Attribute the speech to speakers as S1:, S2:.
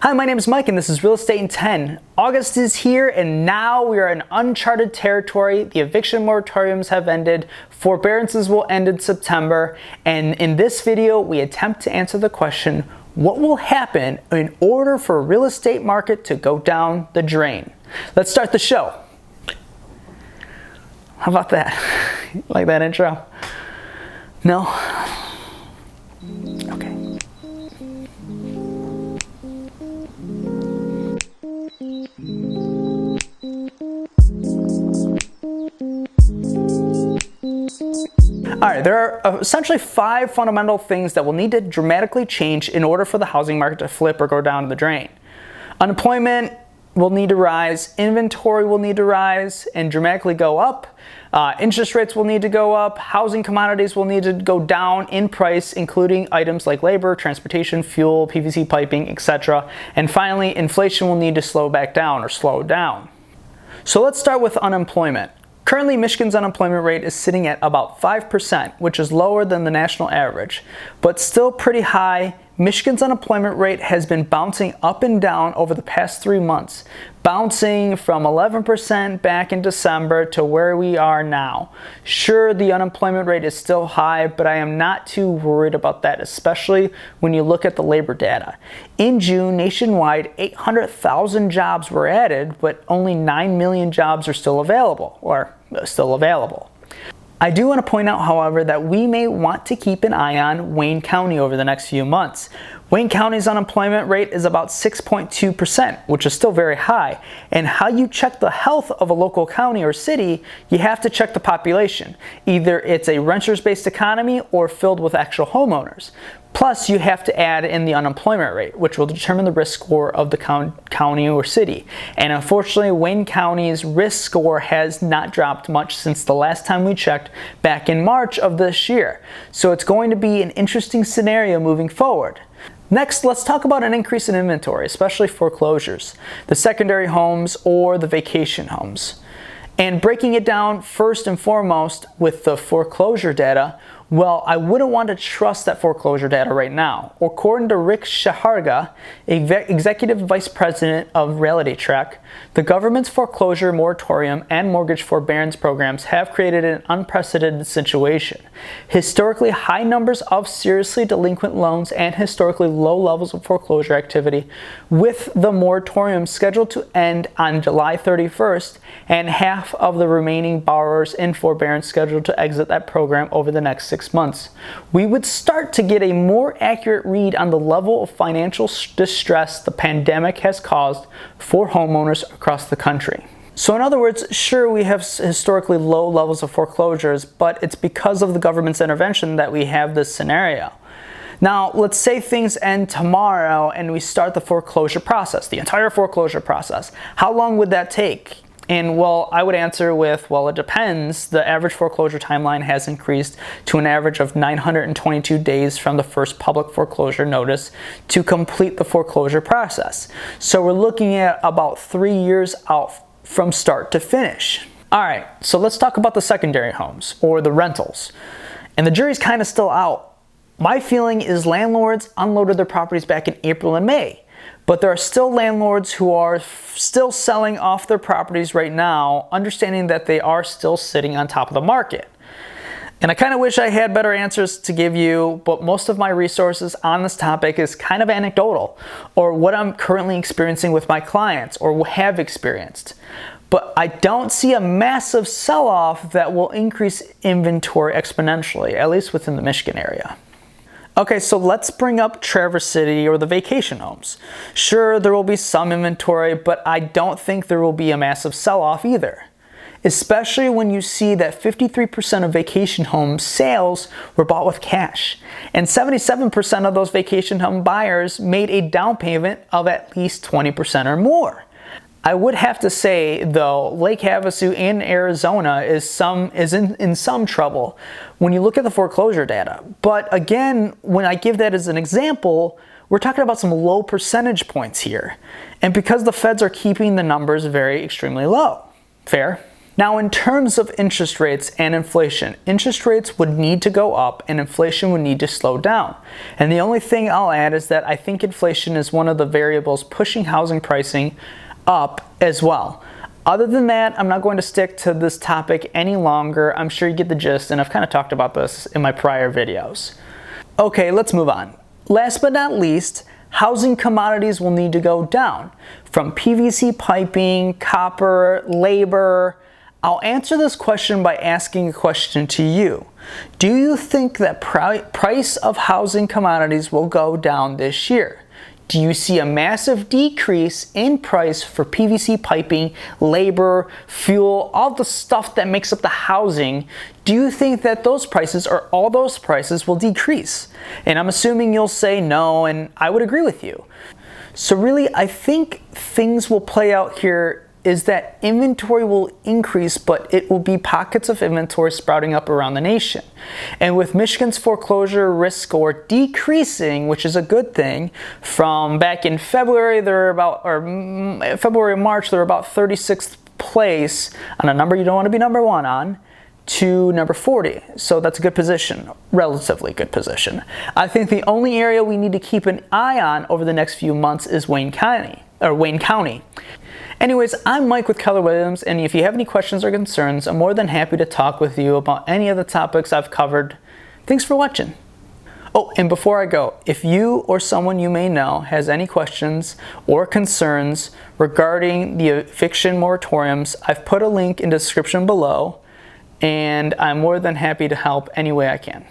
S1: Hi, my name is Mike and this is Real Estate in 10. August is here and now we are in uncharted territory. The eviction moratoriums have ended, forbearances will end in September, and in this video we attempt to answer the question, what will happen in order for a real estate market to go down the drain? Let's start the show. How about that? Like that intro? No? Okay. Alright, there are essentially 5 fundamental things that will need to dramatically change in order for the housing market to flip or go down the drain. Unemployment will need to rise, inventory will need to rise and dramatically go up, interest rates will need to go up, housing commodities will need to go down in price, including items like labor, transportation, fuel, PVC piping, etc. And finally, inflation will need to slow back down or slow down. So let's start with unemployment. Currently, Michigan's unemployment rate is sitting at about 5%, which is lower than the national average, but still pretty high. Michigan's unemployment rate has been bouncing up and down over the past 3 months, bouncing from 11% back in December to where we are now. Sure, the unemployment rate is still high, but I am not too worried about that, especially when you look at the labor data. In June, nationwide, 800,000 jobs were added, but only 9 million jobs are still available, I do want to point out, however, that we may want to keep an eye on Wayne County over the next few months. Wayne County's unemployment rate is about 6.2%, which is still very high. And how you check the health of a local county or city, you have to check the population. Either it's a renters-based economy or filled with actual homeowners. Plus, you have to add in the unemployment rate, which will determine the risk score of the county or city. And unfortunately, Wayne County's risk score has not dropped much since the last time we checked back in March of this year. So it's going to be an interesting scenario moving forward. Next, let's talk about an increase in inventory, especially foreclosures, the secondary homes or the vacation homes. And breaking it down first and foremost with the foreclosure data, well, I wouldn't want to trust that foreclosure data right now. According to Rick Shaharga, Executive Vice President of Reality Track, the government's foreclosure moratorium and mortgage forbearance programs have created an unprecedented situation. Historically high numbers of seriously delinquent loans and historically low levels of foreclosure activity, with the moratorium scheduled to end on July 31st and half of the remaining borrowers in forbearance scheduled to exit that program over the next 6 months. We would start to get a more accurate read on the level of financial distress the pandemic has caused for homeowners across the country. So in other words, sure, we have historically low levels of foreclosures, but it's because of the government's intervention that we have this scenario. Now, let's say things end tomorrow and we start the foreclosure process, the entire foreclosure process. How long would that take? And well, I would answer with, well, it depends. The average foreclosure timeline has increased to an average of 922 days from the first public foreclosure notice to complete the foreclosure process. So we're looking at about 3 years out from start to finish. All right, so let's talk about the secondary homes or the rentals. And the jury's kind of still out. My feeling is landlords unloaded their properties back in April and May. But there are still landlords who are still selling off their properties right now, understanding that they are still sitting on top of the market. And I kind of wish I had better answers to give you, but most of my resources on this topic is kind of anecdotal, or what I'm currently experiencing with my clients, or have experienced. But I don't see a massive sell-off that will increase inventory exponentially, at least within the Michigan area. Okay, so let's bring up Traverse City or the vacation homes. Sure, there will be some inventory, but I don't think there will be a massive sell-off either. Especially when you see that 53% of vacation home sales were bought with cash. And 77% of those vacation home buyers made a down payment of at least 20% or more. I would have to say, though, Lake Havasu in Arizona is in some trouble when you look at the foreclosure data. But again, when I give that as an example, we're talking about some low percentage points here. And because the feds are keeping the numbers very extremely low. Fair? Now, in terms of interest rates and inflation, interest rates would need to go up and inflation would need to slow down. And the only thing I'll add is that I think inflation is one of the variables pushing housing pricing up as well. Other than that, I'm not going to stick to this topic any longer. I'm sure you get the gist, and I've kind of talked about this in my prior videos. Okay, let's move on. Last but not least, housing commodities will need to go down. From PVC piping, copper, labor. I'll answer this question by asking a question to you. Do you think that price of housing commodities will go down this year? Do you see a massive decrease in price for PVC piping, labor, fuel, all the stuff that makes up the housing? Do you think that those prices or all those prices will decrease? And I'm assuming you'll say no, and I would agree with you. So really, I think things will play out here is that inventory will increase, but it will be pockets of inventory sprouting up around the nation. And with Michigan's foreclosure risk score decreasing, which is a good thing, from back in February, March, they're about 36th place on a number you don't want to be number one on, to number 40. So that's a good position, relatively good position. I think the only area we need to keep an eye on over the next few months is Wayne County. Anyways, I'm Mike with Keller Williams, and if you have any questions or concerns, I'm more than happy to talk with you about any of the topics I've covered. Thanks for watching. Oh, and before I go, if you or someone you may know has any questions or concerns regarding the eviction moratoriums, I've put a link in the description below, and I'm more than happy to help any way I can.